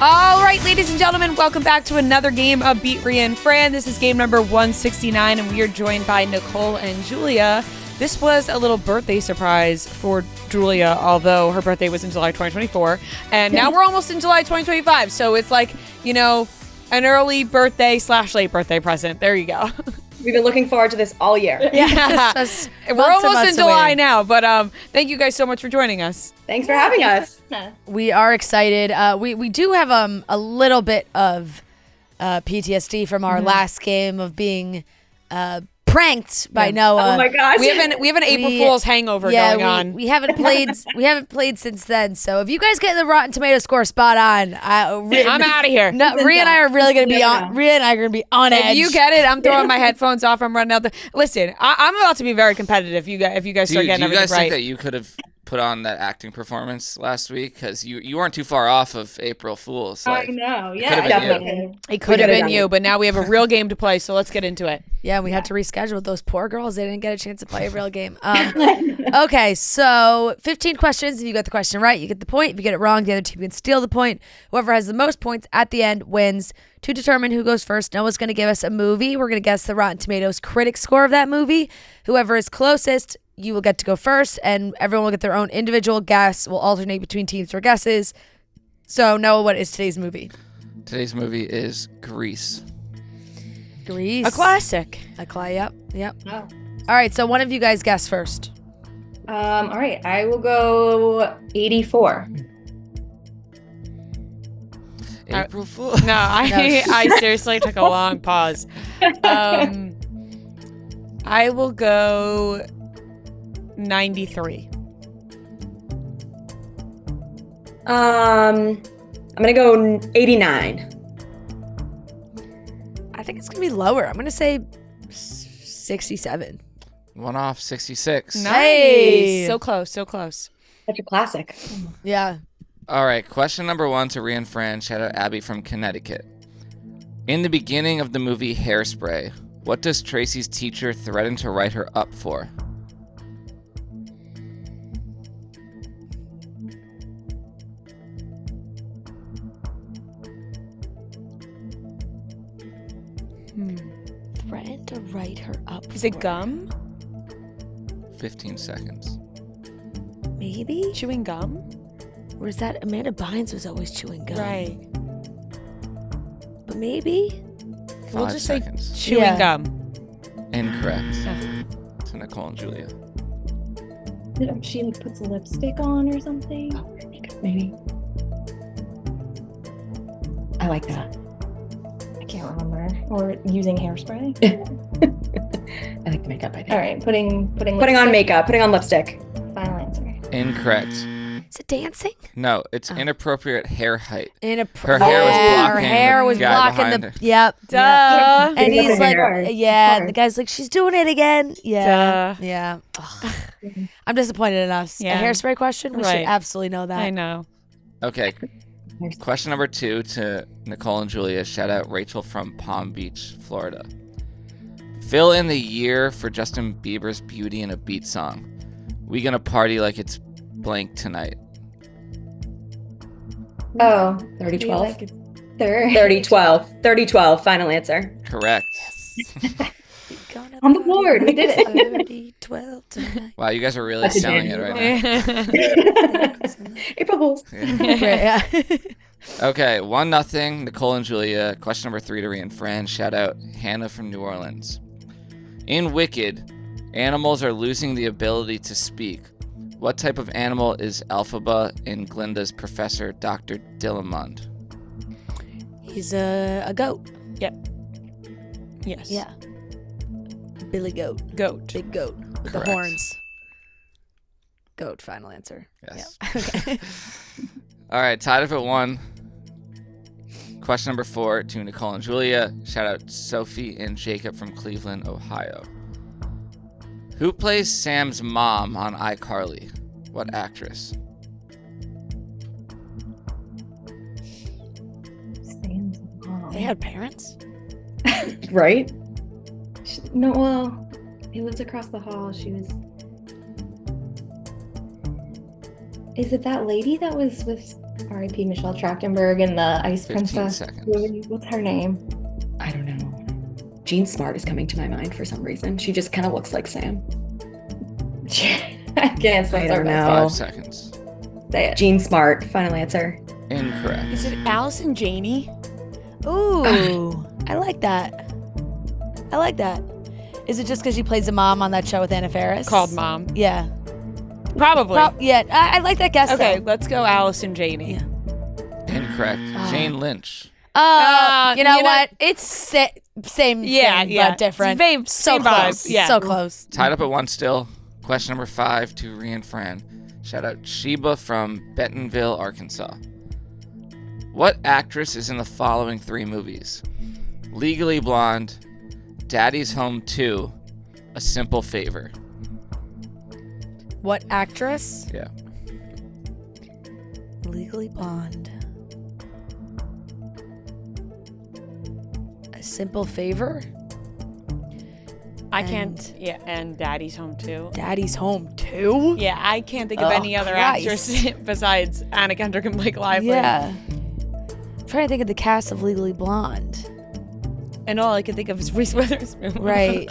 All right, ladies and gentlemen, welcome back to another game of Beat Ria Fran. This is game number 169, and we are joined by Nicole and Julia. This was a little birthday surprise for Julia, although her birthday was in July 2024. And now we're almost in July 2025, so it's like, you know, an early birthday / late birthday present. There you go. We've been looking forward to this all year. Yeah. We're almost in July now, but thank you guys so much for joining us. Thanks for having us. We are excited. We do have a little bit of PTSD from our last game of being pranked by Noah. Oh my gosh. We have an April Fool's hangover going on. We haven't played since then. So if you guys get the Rotten Tomato score spot on, I'm out of here. No, Ria and I are really gonna be on. Ria and I are gonna be on edge. If you get it, I'm throwing my headphones off. I'm running out. Listen, I'm about to be very competitive. If you guys start getting everything right. Do you guys think that you could have put on that acting performance last week? Because you weren't too far off of April Fool's. I know. Yeah, definitely. It could have been you, but now we have a real game to play. So let's get into it. Yeah, we had to reschedule those poor girls. They didn't get a chance to play a real game. Okay, so 15 questions. If you get the question right, you get the point. If you get it wrong, the other team can steal the point. Whoever has the most points at the end wins. To determine who goes first, Noah's going to give us a movie. We're going to guess the Rotten Tomatoes critic score of that movie. Whoever is closest, you will get to go first, and everyone will get their own individual guess. We'll alternate between teams for guesses. So, Noah, what is today's movie? Today's movie is Grease. Grease. A classic. Yep. Oh. All right, so one of you guys guess first. All right. I will go 84. April Fool. No, I seriously took a long pause. I will go 93. I'm gonna go 89. I think it's going to be lower. I'm going to say 67. One off, 66. Nice. Hey. So close. Such a classic. Yeah. All right, question number 1 to Ria and Fran. Shout out Abby from Connecticut. In the beginning of the movie Hairspray, what does Tracy's teacher threaten to write her up for? Threatened to write her up. Is it gum? 15 seconds. Maybe? Chewing gum? Or is that Amanda Bynes was always chewing gum? Right. But maybe? We'll 5 just seconds. say chewing Yeah. gum. Incorrect. To Nicole and Julia. She puts lipstick on or something. Maybe. I like that. I can't remember. Or using hairspray. I like the makeup idea. All right, putting Putting on makeup. Putting on lipstick. Final answer. Incorrect. Is it dancing? No, it's inappropriate hair height. Her Her hair was blocking Her hair was the guy blocking behind the. her. Yep. Duh. Yep. And Getting he's up in like, her hair. yeah. And the guy's like, she's doing it again. Yeah. Duh. Yeah. Ugh. I'm disappointed in us. Yeah. A hairspray question? We Right. should absolutely know that. I know. Okay. Question number 2 to Nicole and Julia. Shout out Rachel from Palm Beach, Florida. Fill in the year for Justin Bieber's Beauty and a Beat song. We gonna party like it's blank tonight. Oh, 3012. 3012. 3012. Final answer. Correct. Gonna On the board. We did it. 30, 12 tonight. Wow, you guys are really That's a selling it genius. right now. April Fools. Yeah. Okay, 1-0. Nicole and Julia. Question number 3 to Ria and Fran. Shout out Hannah from New Orleans. In Wicked, animals are losing the ability to speak. What type of animal is Elphaba in Glinda's professor, Dr. Dillamond? He's a goat. Yep. Yes. Yeah. Billy goat. Goat. Big goat with Correct. the horns. Goat, final answer. Yes. Yep. Okay. All right, tied up at 1. Question number 4 to Nicole and Julia. Shout out Sophie and Jacob from Cleveland, Ohio. Who plays Sam's mom on iCarly? What actress? Sam's mom. They had parents? Right? No, well, he lives across the hall. She was. Is it that lady that was with R.I.P. Michelle Trachtenberg in the Ice 15 Princess seconds. movie. What's her name? I don't know. Jean Smart is coming to my mind for some reason. She just kind of looks like Sam. I can't say I don't know. 5 seconds. Say it. Jean Smart, final answer. Incorrect. Is it Allison Janney? Ooh, I like that. I like that. Is it just because she plays a mom on that show with Anna Faris? Called Mom. Yeah. Probably. Yeah, I like that guess. Okay, though. let's go Allison Janney. Yeah. Incorrect. Jane Lynch. Oh, you know you know- what? It's same Yeah, thing, yeah. but different. Same so vibe, close. yeah. So close. Tied up at 1 still. Question number 5 to Ria and Fran. Shout out Sheba from Bentonville, Arkansas. What actress is in the following 3 movies? Legally Blonde, Daddy's Home 2, A Simple Favor. What actress? Yeah. Legally Blonde. A Simple Favor? I can't. Yeah, and Daddy's Home too. Daddy's Home too? Yeah, I can't think of Oh, any other Christ. actress besides Anna Kendrick and Blake Lively. Yeah. I'm trying to think of the cast of Legally Blonde. And all I can think of is Reese Witherspoon. Right.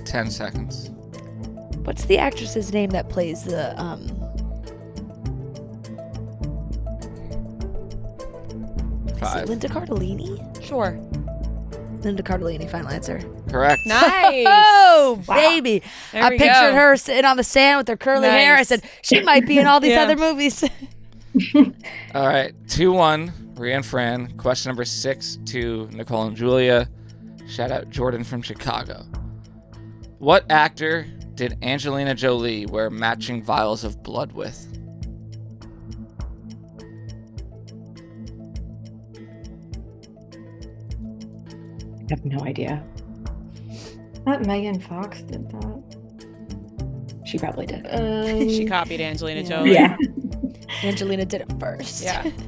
10 seconds. What's the actress's name that plays the Is 5. it Linda Cardellini? Sure. Linda Cardellini, final answer. Correct. Nice. Oh, baby. There I we pictured go. her sitting on the sand with her curly hair. I Nice. said, she might be in all these Yeah. other movies. All right. 2-1. Ria and Fran. Question number 6 to Nicole and Julia. Shout out Jordan from Chicago. What actor did Angelina Jolie wear matching vials of blood with? I have no idea. I thought Megan Fox did that. She probably did. She copied Angelina Yeah. Jolie. Yeah. Angelina did it first. Yeah. 15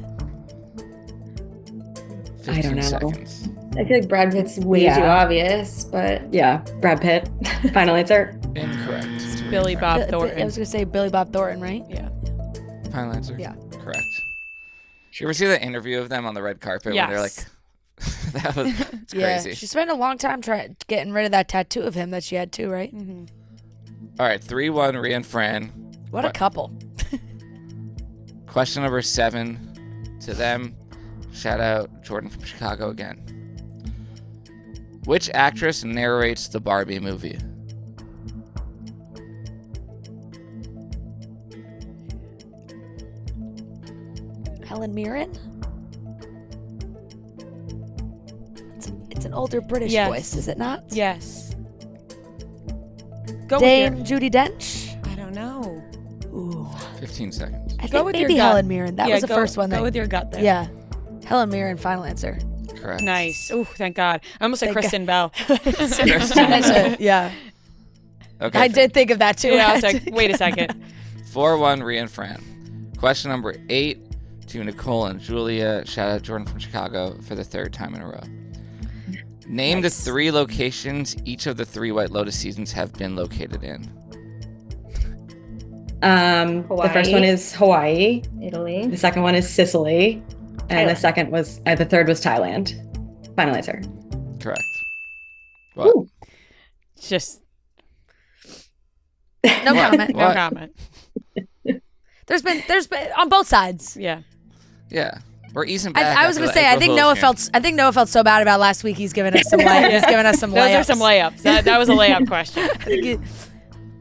I don't know. seconds. I feel like Brad Pitt's way Yeah. too obvious, but Yeah. Brad Pitt, final answer. Incorrect. Ria Billy and Fran. Bob Thornton. I was going to say Billy Bob Thornton, right? Yeah. Final answer? Yeah. Correct. Did you ever see the interview of them on the red carpet when they're like, Yes. that was it's Yeah. crazy. She spent a long time getting rid of that tattoo of him that she had too, right? Mm-hmm. All right, 3-1, Ria and Fran. What a What? couple. Question number 7 to them. Shout out Jordan from Chicago again. Which actress narrates the Barbie movie? Helen Mirren? It's an older British Yes. voice, is it not? Yes. Go Dame with Judi Dench? your. I don't know. Ooh. 15 seconds. I Go think with your maybe gut. Helen Mirren. That Yeah, was the go- first one. Go with your gut there. Yeah. Helen Mirren, final answer. Correct. Nice. Ooh, thank God. I almost said Thank Kristen Bell. Yeah. Okay. I did think of that too. Yeah, I was like, wait a second. 4-1, Ria and Fran. Question number 8 to Nicole and Julia. Shout out Jordan from Chicago for the 3rd time in a row. Name Nice. the 3 locations each of the 3 White Lotus seasons have been located in. The first one is Hawaii. Italy. The second one is Sicily. And Thailand. the third was Thailand. Final answer. Correct. What? Ooh. Just No What? comment. no What? comment. There's been on both sides. Yeah. Yeah. We're easing back. I was after gonna the say I April think Fools Noah game. felt so bad about last week. He's given us some he's given us some Those layups. are some layups. That was a layup question. I think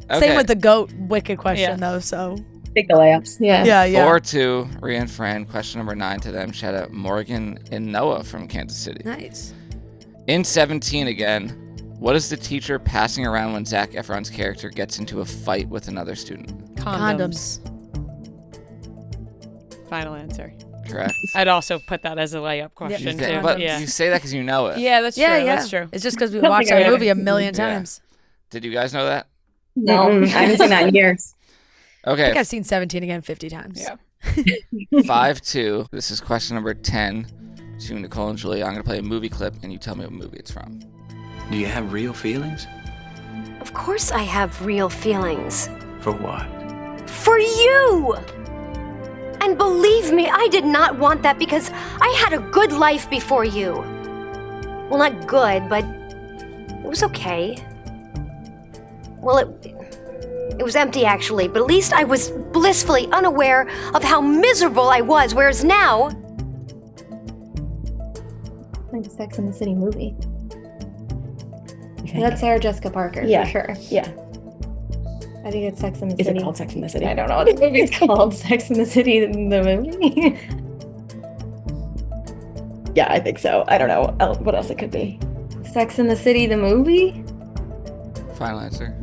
Okay. Same with the goat wicked question Yeah. though. So Take the layups. Yeah. 4-2, Ria and Fran. Question number 9 to them. Shout out Morgan and Noah from Kansas City. Nice. In 17 again, what is the teacher passing around when Zac Efron's character gets into a fight with another student? Condoms. Final answer. Correct. I'd also put that as a layup question Yeah. too. But yeah. you say that because you know it. Yeah, that's true. Yeah, yeah. That's true. It's just because we Don't watched think I that would movie a million Yeah. times. Did you guys know that? No. I haven't seen that in years. I think Okay, I've seen 17 again 50 times. Yeah. 5-2. This is question number 10 to Nicole and Julia. I'm going to play a movie clip and you tell me what movie it's from. Do you have real feelings? Of course I have real feelings. For what? For you! And believe me, I did not want that because I had a good life before you. Well, not good, but it was okay. Well, it was empty actually, but at least I was blissfully unaware of how miserable I was, whereas now... Like a Sex and the City movie. You think? That's Sarah Jessica Parker, Yeah. for sure. Yeah. I think it's Sex and the Is City. it called Sex and the City? I don't know what the movie's called. Sex and the City, the movie. Yeah, I think so. I don't know what else it could be. Sex and the City, the movie? Final answer.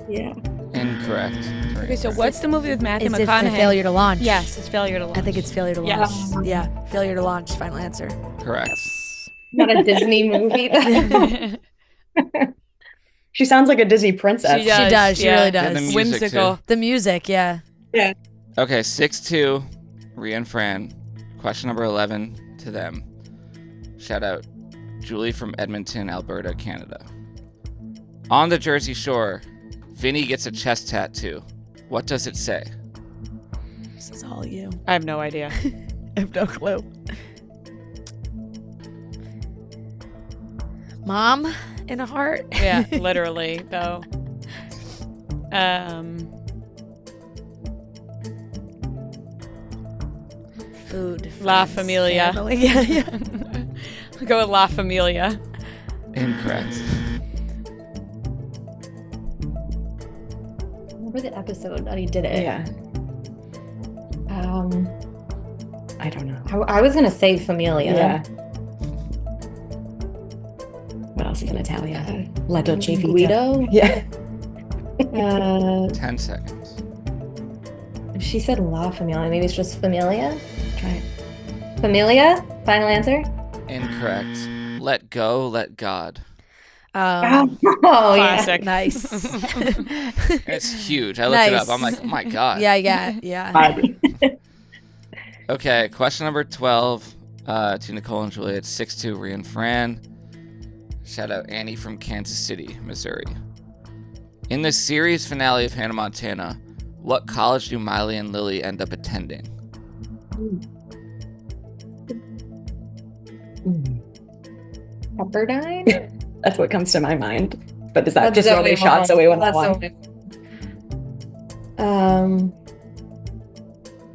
Yeah. Incorrect. Okay, so what's the movie with Matthew Is it McConaughey? Failure to Launch? Yes, it's Failure to Launch. I think it's Failure to Launch. Yes. Yeah, Failure to Launch. Final answer. Correct. Not a Disney movie, though. She sounds like a Disney princess. She does. She does. She yeah. really And the does. music, Whimsical. too. The music, yeah. Okay, 6-2. Ria and Fran. Question number 11 to them. Shout out Julie from Edmonton, Alberta, Canada. On the Jersey Shore, Vinny gets a chest tattoo. What does it say? This is all you. I have no idea. I have no clue. Mom in a heart. Yeah, literally, though. Food. La friends, Familia. family. Yeah, yeah. I'll go with La Familia. Incorrect. Remember the episode that he did it? Yeah. I don't know. I was gonna say Familia. Yeah. What else is in Italian? La Dolce Vita. Guido? Yeah. 10 seconds. She said La Familia. Maybe it's just Familia? Try it. Familia? Final answer? Incorrect. Let go, let God. Oh, Classic. Nice. It's huge. I looked it up. Nice. I'm like, oh my God. Yeah. Okay, question number 12 to Nicole and Julia. It's 6-2, Ria and Fran. Shout out Annie from Kansas City, Missouri. In the series finale of Hannah Montana, what college do Miley and Lily end up attending? Pepperdine? That's what comes to my mind. But is that That's just Zoe shot Zoe 101?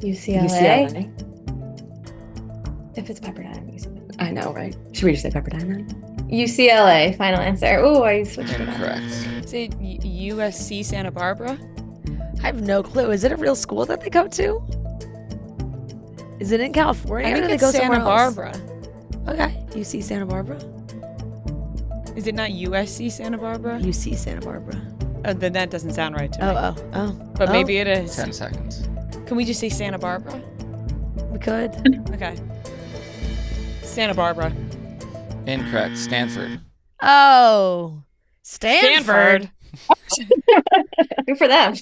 UCLA? UCLA. If it's Pepperdine, I'm using it. I know, right? Should we just say Pepperdine then? UCLA, final answer. Oh, I switched it up. Incorrect. Is it USC Santa Barbara? I have no clue. Is it a real school that they go to? Is it in California? I or think do they it's go Santa somewhere else? Barbara. Okay. UC Santa Barbara? Is it not USC Santa Barbara? UC Santa Barbara. Then that doesn't sound right to me. Oh. But Oh, maybe it is. 10 seconds. Can we just say Santa Barbara? we could. Okay. Santa Barbara. Incorrect. Stanford. Oh. Stanford. Good for them.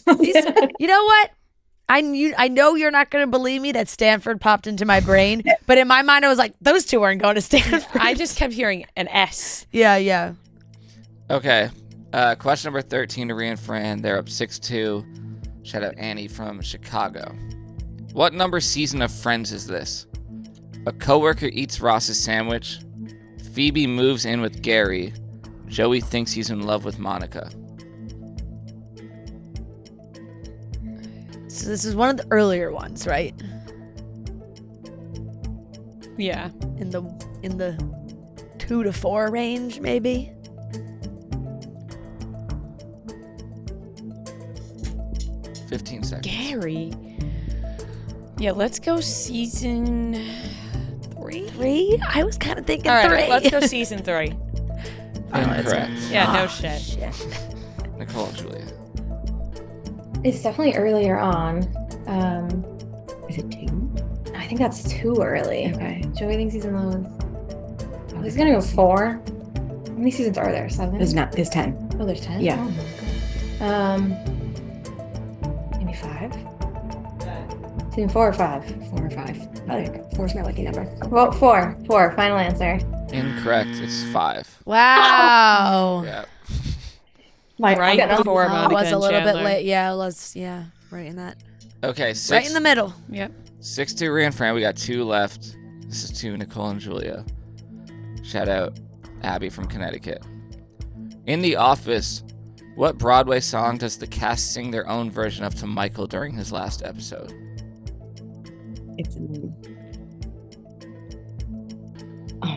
You know what? I know you're not going to believe me that Stanford popped into my brain, but in my mind I was like, those two aren't going to Stanford. I just kept hearing an S. Yeah. Okay. Question number 13 to Ria and Fran. They're up 6-2. Shout out Annie from Chicago. What number season of Friends is this? A coworker eats Ross's sandwich. Phoebe moves in with Gary. Joey thinks he's in love with Monica. So this is one of the earlier ones, right? Yeah. In the 2 to 4 range, maybe. 15 seconds. Gary. Yeah, let's go season 3. 3? I was kind of thinking All 3. right, let's go season 3. Incorrect. Yeah, no Oh, shit. Nicole and Julia. It's definitely earlier on. Is it 2? I think that's too early. Okay. Joey thinks he's in love with... He's gonna go 4. How many seasons are there? 7? There's 10. Oh, there's 10? Yeah. Oh my God. Maybe 5? Season 4 or 5? 4 or 5. I think 4 is my lucky number. Well, 4. 4. Final answer. Incorrect. It's 5. Wow. Yeah. Right getting before old now. I Monica was a and little Chandler. bit late. Yeah, right in that. Okay. Right in the middle. Yep. 6 to Ria and Fran. We got 2 left. This is to Nicole and Julia. Shout out Abby from Connecticut. In The Office, what Broadway song does the cast sing their own version of to Michael during his last episode? It's oh,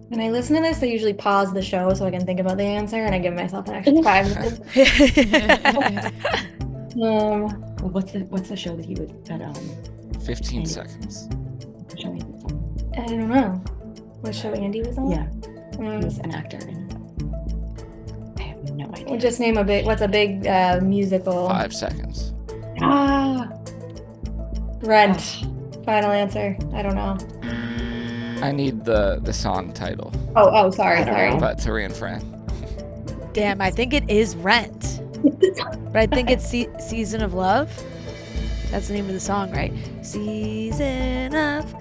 When I listen to this, I usually pause the show so I can think about the answer, and I give myself an extra 5 minutes. well, what's the show that he was at? 15 seconds. I don't know. What show Andy was on? Yeah, he was an actor. I have no idea. We'll just name what's a big musical? 5 seconds. Rent. Final answer. I don't know. I need the song title. Oh, sorry. But to Ria and Fran. Damn, I think it is Rent. But I think it's Season of Love. That's the name of the song, right? Season of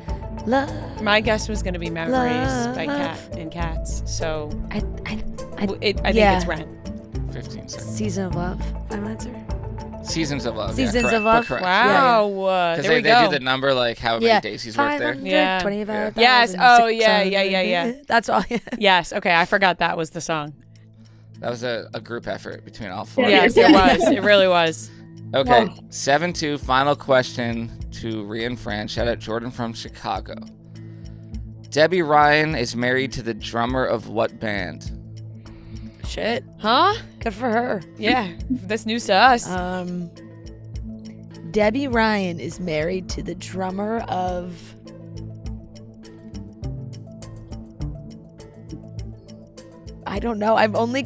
Love. My guess was going to be Memories by Cat and Cats. So I think it's Rent. 15 seconds. Season of Love. Final answer. Seasons of Love. Seasons correct, of Love. correct. Wow. Because there we they go. do the number like how many days he's worked there. Yeah. 25,000. Yes. Oh, yeah. That's all. Yes. Okay. I forgot that was the song. That was a group effort between all 4. Yes, it was. It really was. Okay, 7-2, final question to Ria and Fran. Shout out Jordan from Chicago. Debbie Ryan is married to the drummer of what band? Shit. Huh? Good for her. Yeah. That's news to us. Debbie Ryan is married to the drummer of... I don't know. I've only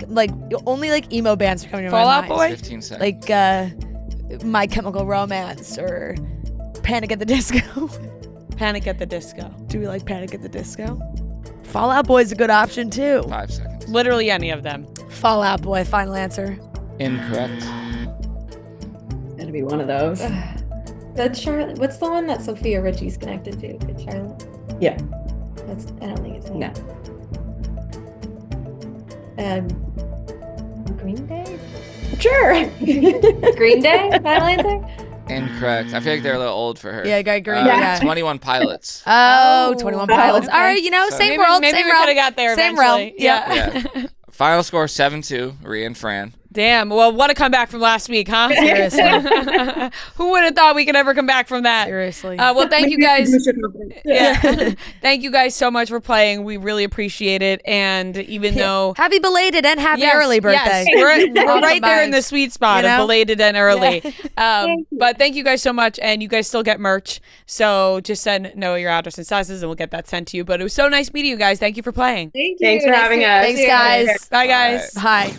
emo bands are coming to Fall my Out mind. Boy? 15 seconds. Like My Chemical Romance or Panic at the Disco. Panic at the Disco. Do we like Panic at the Disco? Fall Out Boy is a good option too. 5 seconds. Literally any of them. Fall Out Boy, final answer. Incorrect. It's gonna be one of those. That's Charlotte. What's the one that Sophia Richie's connected to? It's Charlotte. Yeah. I don't think it's No. Green Day. Sure. Green Day. Final answer. Incorrect. I feel like they're a little old for her. Yeah, I agree. Yeah. 21 Pilots. Oh, 21 Pilots. okay. All right, So same maybe, world, maybe same we realm. could have got there Same eventually. realm. Yeah. Yeah. Final score 7-2, Ria and Fran. Damn. Well, what a comeback from last week, huh? Seriously. Who would have thought we could ever come back from that? Seriously. Well, thank you guys. Yeah. Thank you guys so much for playing. We really appreciate it. And even though Happy belated and happy Yes, early birthday. yes, we're All right there in the combined. sweet spot You of know? belated and early. But thank you guys so much. And you guys still get merch. So just know your address and sizes and we'll get that sent to you. But it was so nice meeting you guys. Thank you for playing. Thank you. Thanks for having us. Thanks, guys. Bye, guys. Hi.